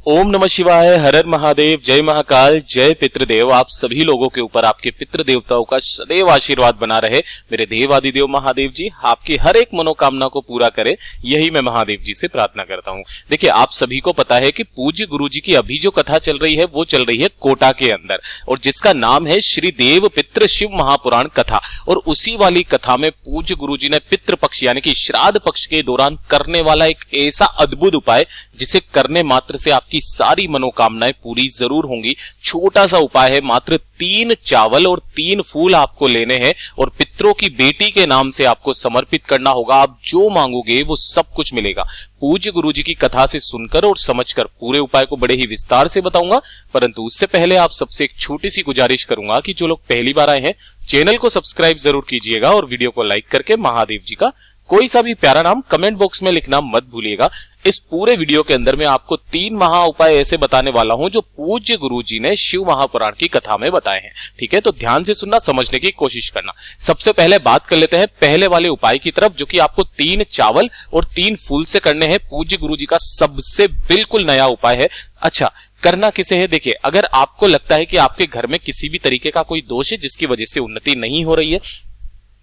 ओम नमः शिवाय, हर हर महादेव, जय महाकाल, जय पितृदेव। आप सभी लोगों के ऊपर आपके पितृ देवताओं का सदैव आशीर्वाद बना रहे। मेरे देवादिदेव महादेव जी आपकी हर एक मनोकामना को पूरा करे, यही मैं महादेव जी से प्रार्थना करता हूँ। देखिए, आप सभी को पता है कि पूज्य गुरु जी की अभी जो कथा चल रही है वो चल रही है कोटा के अंदर, और जिसका नाम है श्री देव पितृ शिव महापुराण कथा। और उसी वाली कथा में पूज्य गुरु जी ने पितृ पक्ष यानी कि श्राद्ध पक्ष के दौरान करने वाला एक ऐसा अद्भुत उपाय जिसे करने मात्र से आपकी सारी मनोकामनाएं पूरी जरूर होंगी। छोटा सा उपाय है, मात्र 3 चावल और 3 फूल आपको लेने हैं और पितरों की बेटी के नाम से आपको समर्पित करना होगा। आप जो मांगोगे वो सब कुछ मिलेगा। पूज्य गुरु जी की कथा से सुनकर और समझकर पूरे उपाय को बड़े ही विस्तार से बताऊंगा, परंतु उससे पहले आप सबसे एक छोटी सी गुजारिश करूंगा कि जो लोग पहली बार आए हैं चैनल को सब्सक्राइब जरूर कीजिएगा और वीडियो को लाइक करके महादेव जी का कोई सा भी प्यारा नाम कमेंट बॉक्स में लिखना मत भूलिएगा। इस पूरे वीडियो के अंदर मैं आपको 3 महा उपाय ऐसे बताने वाला हूं जो पूज्य गुरु जी ने शिव महापुराण की कथा में बताए हैं। ठीक है, तो ध्यान से सुनना, समझने की कोशिश करना। सबसे पहले बात कर लेते हैं पहले वाले उपाय की तरफ, जो कि आपको 3 चावल और 3 फूल से करने हैं। पूज्य गुरु जी का सबसे बिल्कुल नया उपाय है। अच्छा, करना किसे है? देखिए, अगर आपको लगता है कि आपके घर में किसी भी तरीके का कोई दोष है जिसकी वजह से उन्नति नहीं हो रही है,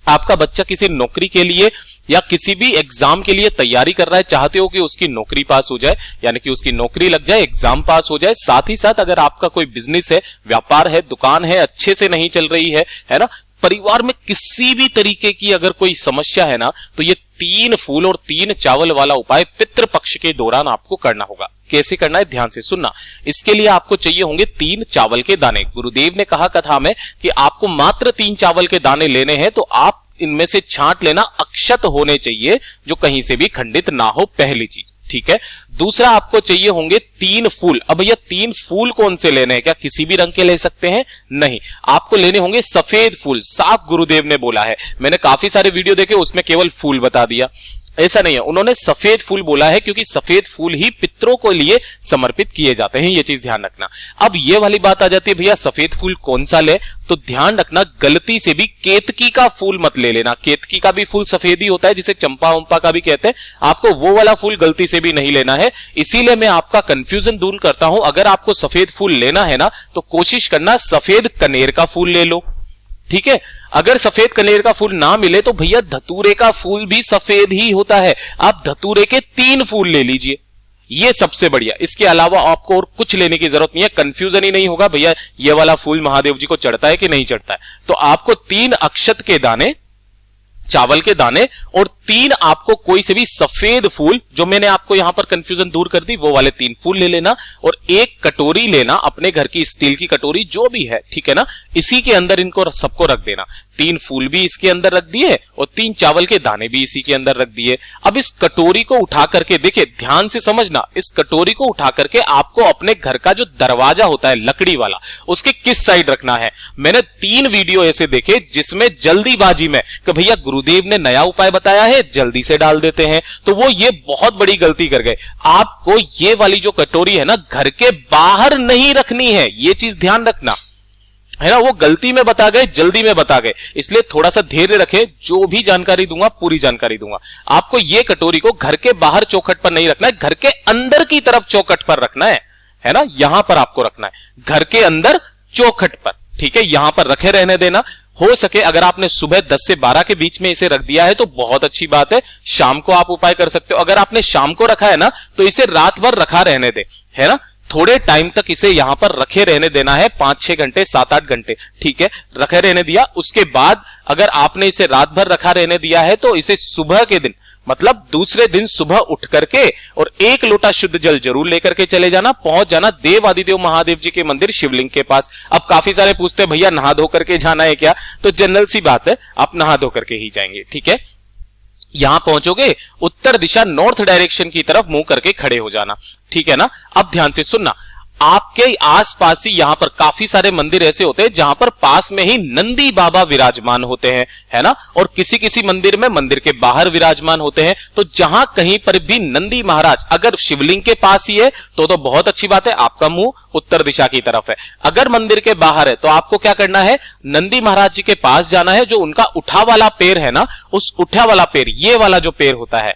आपका बच्चा किसी नौकरी के लिए या किसी भी एग्जाम के लिए तैयारी कर रहा है, चाहते हो कि उसकी नौकरी पास हो जाए, यानी कि उसकी नौकरी लग जाए, एग्जाम पास हो जाए। साथ ही साथ अगर आपका कोई बिजनेस है, व्यापार है, दुकान है, अच्छे से नहीं चल रही है ना, परिवार में किसी भी तरीके की अगर कोई समस्या है ना, तो ये 3 फूल और 3 चावल वाला उपाय पितृपक्ष के दौरान आपको करना होगा। कैसे करना है, ध्यान से सुनना। इसके लिए आपको चाहिए होंगे 3 चावल के दाने। गुरुदेव ने कहा कथा में कि आपको मात्र 3 चावल के दाने लेने हैं, तो आप इनमें से छांट लेना, अक्षत होने चाहिए जो कहीं से भी खंडित ना हो, पहली चीज। ठीक है, दूसरा आपको चाहिए होंगे 3 फूल। अब भैया 3 फूल कौन से लेने हैं? क्या किसी भी रंग के ले सकते हैं? नहीं, आपको लेने होंगे सफेद फूल। साफ गुरुदेव ने बोला है, मैंने काफी सारे वीडियो देखे उसमें केवल फूल बता दिया, ऐसा नहीं है, उन्होंने सफेद फूल बोला है क्योंकि सफेद फूल ही पितरों को लिए समर्पित किए जाते हैं, ये चीज ध्यान रखना। अब ये वाली बात आ जाती है, भैया सफेद फूल कौन सा ले? तो ध्यान रखना, गलती से भी केतकी का फूल मत ले लेना। केतकी का भी फूल सफेद ही होता है, जिसे चंपा वंपा का भी कहते हैं। आपको वो वाला फूल गलती से भी नहीं लेना है, इसीलिए मैं आपका कंफ्यूजन दूर करता हूं। अगर आपको सफेद फूल लेना है ना, तो कोशिश करना सफेद कनेर का फूल ले लो। ठीक है, अगर सफेद कनेर का फूल ना मिले तो भैया धतूरे का फूल भी सफेद ही होता है, आप धतूरे के 3 फूल ले लीजिए, ये सबसे बढ़िया। इसके अलावा आपको और कुछ लेने की जरूरत नहीं है। कंफ्यूजन ही नहीं होगा भैया ये वाला फूल महादेव जी को चढ़ता है कि नहीं चढ़ता है। तो आपको 3 अक्षत के दाने, चावल के दाने, और 3 आपको कोई से भी सफेद फूल, जो मैंने आपको यहां पर कंफ्यूजन दूर कर दी, वो वाले 3 फूल ले लेना। और 1 कटोरी लेना, अपने घर की स्टील की कटोरी जो भी है, ठीक है ना, इसी के अंदर इनको सबको रख देना। 3 फूल भी इसके अंदर रख दिए और 3 चावल के दाने भी इसी के अंदर रख दिए। अब इस कटोरी को उठा करके, देखिए ध्यान से समझना, इस कटोरी को उठा करके आपको अपने घर का जो दरवाजा होता है लकड़ी वाला, उसके किस साइड रखना है। मैंने 3 वीडियो ऐसे देखे जिसमें जल्दीबाजी में कि भैया गुरुदेव ने नया उपाय बताया है, जल्दी से डाल देते हैं, तो वो ये बहुत बड़ी गलती कर गए। आपको ये वाली जो कटोरी है ना, घर के बाहर नहीं रखनी है, ये चीज ध्यान रखना है ना। वो गलती में बता गए, जल्दी में बता गए, इसलिए थोड़ा सा धैर्य रखें। जो भी जानकारी दूंगा पूरी जानकारी दूंगा। आपको ये कटोरी को घर के बाहर चौखट पर नहीं रखना है, घर के अंदर की तरफ चौखट पर रखना है ना, यहां पर आपको रखना है, घर के अंदर चौखट पर। ठीक है, यहां पर रखे रहने देना। हो सके अगर आपने सुबह 10 से 12 के बीच में इसे रख दिया है तो बहुत अच्छी बात है, शाम को आप उपाय कर सकते हो। अगर आपने शाम को रखा है ना, तो इसे रात भर रखा रहने दे, है ना, थोड़े टाइम तक इसे यहां पर रखे रहने देना है, 5-6 घंटे, 7-8 घंटे। ठीक है, रखे रहने दिया। उसके बाद अगर आपने इसे रात भर रखा रहने दिया है तो इसे सुबह के दिन, मतलब दूसरे दिन सुबह उठ करके और 1 लोटा शुद्ध जल जरूर लेकर के चले जाना, पहुंच जाना देवादिदेव महादेव जी के मंदिर शिवलिंग के पास। अब काफी सारे पूछते हैं भैया नहा धो करके जाना है क्या? तो जनरल सी बात है, आप नहा धो करके ही जाएंगे। ठीक है, यहां पहुंचोगे, उत्तर दिशा नॉर्थ डायरेक्शन की तरफ मुंह करके खड़े हो जाना। ठीक है ना, अब ध्यान से सुनना, आपके आसपास ही यहां पर काफी सारे मंदिर ऐसे होते हैं जहां पर पास में ही नंदी बाबा विराजमान होते हैं, है ना, और किसी किसी मंदिर में मंदिर के बाहर विराजमान होते हैं। तो जहां कहीं पर भी नंदी महाराज अगर शिवलिंग के पास ही है तो बहुत अच्छी बात है, आपका मुंह उत्तर दिशा की तरफ है। अगर मंदिर के बाहर है तो आपको क्या करना है, नंदी महाराज जी के पास जाना है। जो उनका उठा वाला पैर है ना, उस उठा वाला पैर, ये वाला जो पैर होता है,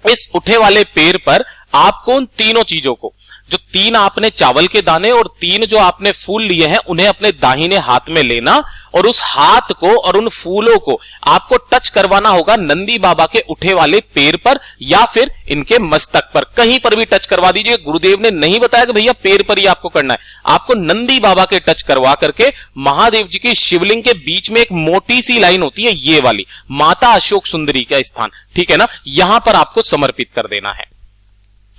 इस उठे वाले पैर पर आपको उन तीनों चीजों को जो 3 आपने चावल के दाने और 3 जो आपने फूल लिए हैं उन्हें अपने दाहिने हाथ में लेना और उस हाथ को और उन फूलों को आपको टच करवाना होगा नंदी बाबा के उठे वाले पैर पर या फिर इनके मस्तक पर, कहीं पर भी टच करवा दीजिए। गुरुदेव ने नहीं बताया कि भैया पैर पर ही आपको करना है, आपको नंदी बाबा के टच करवा करके महादेव जी की शिवलिंग के बीच में एक मोटी सी लाइन होती है, ये वाली माता अशोक सुंदरी का स्थान, ठीक है ना, यहां पर आपको समर्पित कर देना है।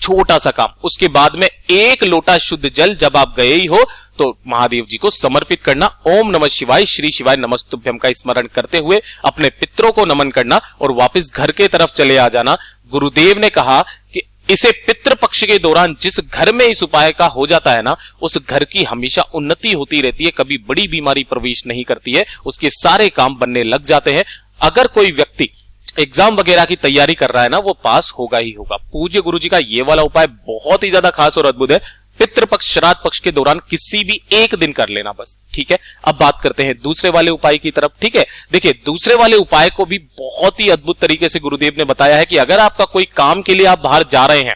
छोटा सा काम। उसके बाद में 1 लोटा शुद्ध जल जब आप गए ही हो तो महादेव जी को समर्पित करना। ओम नमः शिवाय, श्री शिवाय नमस्तुभ्यम का स्मरण करते हुए अपने पितरों को नमन करना और वापस घर के तरफ चले आ जाना। गुरुदेव ने कहा कि इसे पितृपक्ष के दौरान जिस घर में इस उपाय का हो जाता है ना, उस घर की हमेशा उन्नति होती रहती है, कभी बड़ी बीमारी प्रवेश नहीं करती है, उसके सारे काम बनने लग जाते हैं। अगर कोई व्यक्ति एग्जाम वगैरह की तैयारी कर रहा है ना, वो पास होगा ही होगा। पूज्य गुरु जी का ये वाला उपाय बहुत ही ज्यादा खास और अद्भुत है। पितृपक्ष श्राद्ध पक्ष के दौरान किसी भी एक दिन कर लेना बस, ठीक है। अब बात करते हैं दूसरे वाले उपाय की तरफ, ठीक है। देखिए दूसरे वाले उपाय को भी बहुत ही अद्भुत तरीके से गुरुदेव ने बताया है कि अगर आपका कोई काम के लिए आप बाहर जा रहे हैं,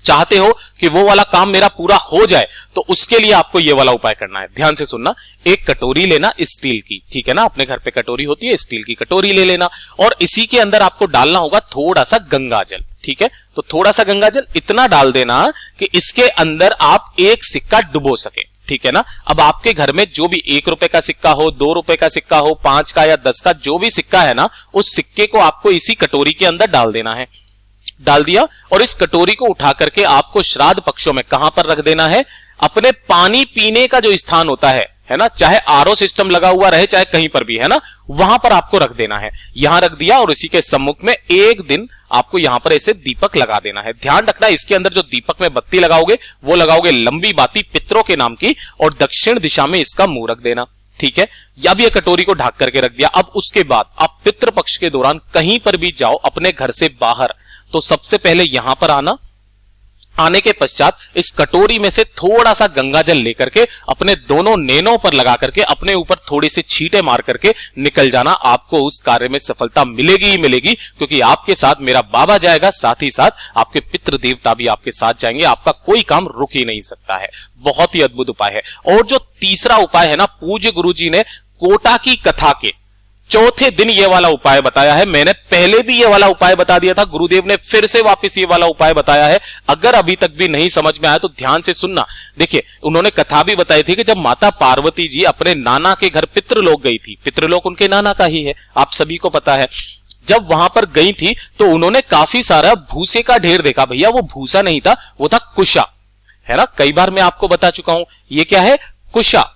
चाहते हो कि वो वाला काम मेरा पूरा हो जाए, तो उसके लिए आपको ये वाला उपाय करना है। ध्यान से सुनना। एक कटोरी लेना स्टील की, ठीक है ना, अपने घर पे कटोरी होती है, स्टील की कटोरी ले लेना और इसी के अंदर आपको डालना होगा थोड़ा सा गंगा जल, ठीक है। तो थोड़ा सा गंगा जल इतना डाल देना कि इसके अंदर आप एक सिक्का डुबो सके, ठीक है ना। अब आपके घर में जो भी 1 रुपए का सिक्का हो, 2 रुपए का सिक्का हो, 5 का या 10 का जो भी सिक्का है ना, उस सिक्के को आपको इसी कटोरी के अंदर डाल देना है। डाल दिया और इस कटोरी को उठा करके आपको श्राद्ध पक्षों में कहां पर रख देना है, अपने पानी पीने का जो स्थान होता है ना, चाहे आरओ सिस्टम लगा हुआ रहे चाहे कहीं पर भी, है ना, वहां पर आपको रख देना है। यहां रख दिया और इसी के सम्मुख में एक दिन आपको यहां पर ऐसे दीपक लगा देना है। ध्यान रखना इसके अंदर जो दीपक में बत्ती लगाओगे वो लगाओगे लंबी बाती पितरों के नाम की और दक्षिण दिशा में इसका मुंह रख देना, ठीक है। या भी ये कटोरी को ढक करके रख दिया। अब उसके बाद आप पितृपक्ष के दौरान कहीं पर भी जाओ अपने घर से बाहर, तो सबसे पहले यहां पर आना। आने के पश्चात इस कटोरी में से थोड़ा सा गंगा जल लेकर के अपने दोनों नैनों पर लगा करके अपने ऊपर थोड़ी सी छींटे मार करके निकल जाना। आपको उस कार्य में सफलता मिलेगी ही मिलेगी, क्योंकि आपके साथ मेरा बाबा जाएगा, साथ ही साथ आपके पितृ देवता भी आपके साथ जाएंगे। आपका कोई काम रुक ही नहीं सकता है। बहुत ही अद्भुत उपाय है। और जो तीसरा उपाय है ना, पूज्य गुरु जी ने कोटा की कथा के चौथे दिन ये वाला उपाय बताया है। मैंने पहले भी ये वाला उपाय बता दिया था, गुरुदेव ने फिर से वापस ये वाला उपाय बताया है। अगर अभी तक भी नहीं समझ में आया तो ध्यान से सुनना। देखिए उन्होंने कथा भी बताई थी कि जब माता पार्वती जी अपने नाना के घर पितृलोक गई थी, पितृलोक उनके नाना का ही है, आप सभी को पता है। जब वहां पर गई थी तो उन्होंने काफी सारा भूसे का ढेर देखा। भैया वो भूसा नहीं था, वो था कुशा, है ना। कई बार मैं आपको बता चुका हूं, ये क्या है, कुशा,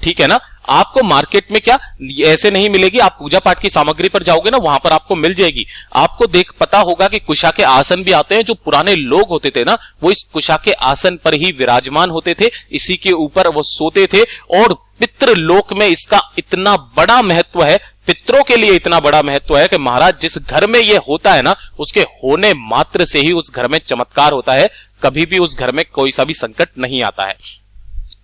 ठीक है ना। आपको मार्केट में क्या ऐसे नहीं मिलेगी, आप पूजा पाठ की सामग्री पर जाओगे ना, वहां पर आपको मिल जाएगी। आपको देख पता होगा कि कुशा के आसन भी आते हैं। जो पुराने लोग होते थे ना, वो इस कुशा के आसन पर ही विराजमान होते थे, इसी के ऊपर वो सोते थे। और पितृलोक में इसका इतना बड़ा महत्व है, पितरों के लिए इतना बड़ा महत्व है कि महाराज जिस घर में ये होता है ना, उसके होने मात्र से ही उस घर में चमत्कार होता है। कभी भी उस घर में कोई सा भी संकट नहीं आता है।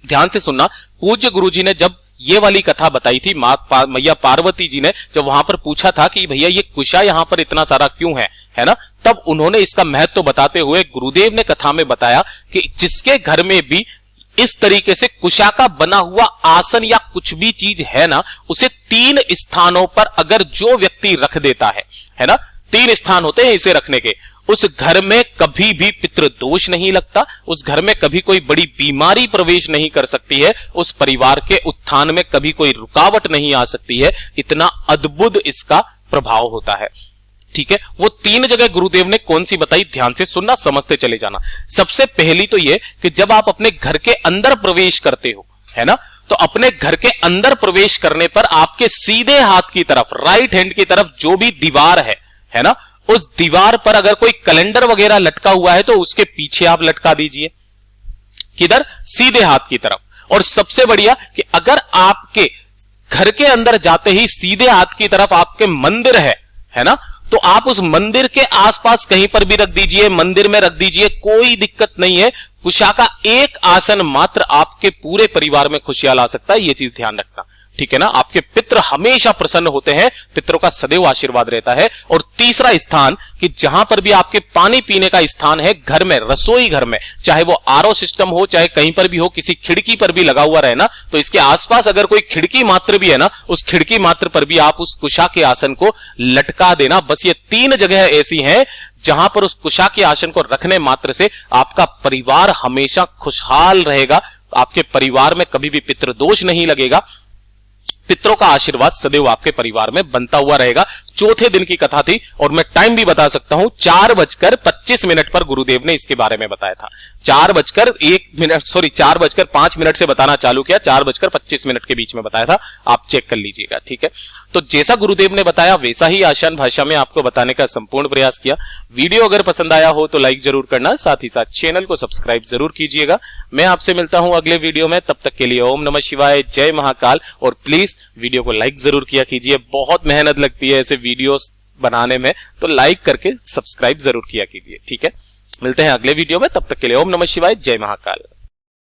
ध्यान से सुनना। पूज्य गुरुजी ने जब ये वाली कथा बताई थी, मैया पार्वती जी ने जब वहां पर पूछा था कि भैया ये कुशा यहां पर इतना सारा क्यों है ना, तब उन्होंने इसका महत्व बताते हुए गुरुदेव ने कथा में बताया कि जिसके घर में भी इस तरीके से कुशा का बना हुआ आसन या कुछ भी चीज है ना, उसे 3 स्थानों पर अगर जो व्यक्ति रख देता है ना, 3 स्थान होते हैं इसे रखने के, उस घर में कभी भी पितृदोष नहीं लगता, उस घर में कभी कोई बड़ी बीमारी प्रवेश नहीं कर सकती है, उस परिवार के उत्थान में कभी कोई रुकावट नहीं आ सकती है। इतना अद्भुत इसका प्रभाव होता है, ठीक है। वो 3 जगह गुरुदेव ने कौन सी बताई, ध्यान से सुनना, समझते चले जाना। सबसे पहली तो ये कि जब आप अपने घर के अंदर प्रवेश करते हो, है ना, तो अपने घर के अंदर प्रवेश करने पर आपके सीधे हाथ की तरफ, राइट हैंड की तरफ जो भी दीवार है ना, उस दीवार पर अगर कोई कैलेंडर वगैरह लटका हुआ है तो उसके पीछे आप लटका दीजिए। किधर, सीधे हाथ की तरफ। और सबसे बढ़िया कि अगर आपके घर के अंदर जाते ही सीधे हाथ की तरफ आपके मंदिर है ना, तो आप उस मंदिर के आसपास कहीं पर भी रख दीजिए, मंदिर में रख दीजिए, कोई दिक्कत नहीं है। कुशा का एक आसन मात्र आपके पूरे परिवार में खुशियां ला सकता है, ये चीज ध्यान रखना, ठीक है ना। आपके पितृ हमेशा प्रसन्न होते हैं, पितरों का सदैव आशीर्वाद रहता है। और तीसरा स्थान कि जहां पर भी आपके पानी पीने का स्थान है घर में, रसोई घर में, चाहे वो आरओ सिस्टम हो, चाहे कहीं पर भी हो, किसी खिड़की पर भी लगा हुआ रहे ना, तो इसके आसपास अगर कोई खिड़की मात्र भी है ना, उस खिड़की मात्र पर भी आप उस कुशा के आसन को लटका देना। बस ये 3 जगह ऐसी हैं जहां पर उस कुशा के आसन को रखने मात्र से आपका परिवार हमेशा खुशहाल रहेगा, आपके परिवार में कभी भी पितृ दोष नहीं लगेगा, पितरों का आशीर्वाद सदैव आपके परिवार में बनता हुआ रहेगा। चौथे दिन की कथा थी और मैं टाइम भी बता सकता हूं, 4:25 पर गुरुदेव ने इसके बारे में बताया था। 4:05 से बताना चालू किया, 4:25 के बीच में बताया था, आप चेक कर लीजिएगा, ठीक है। तो जैसा गुरुदेव ने बताया वैसा ही आसान भाषा में आपको बताने का संपूर्ण प्रयास किया। वीडियो अगर पसंद आया हो तो लाइक जरूर करना, साथ ही साथ चैनल को सब्सक्राइब जरूर कीजिएगा। मैं आपसे मिलता हूं अगले वीडियो में, तब तक के लिए ओम नमः शिवाय, जय महाकाल। और प्लीज वीडियो को लाइक जरूर किया कीजिए, बहुत मेहनत लगती है ऐसे वीडियोस बनाने में, तो लाइक करके सब्सक्राइब जरूर किया कीजिए, ठीक है। मिलते हैं अगले वीडियो में, तब तक के लिए ओम नमः शिवाय, जय महाकाल।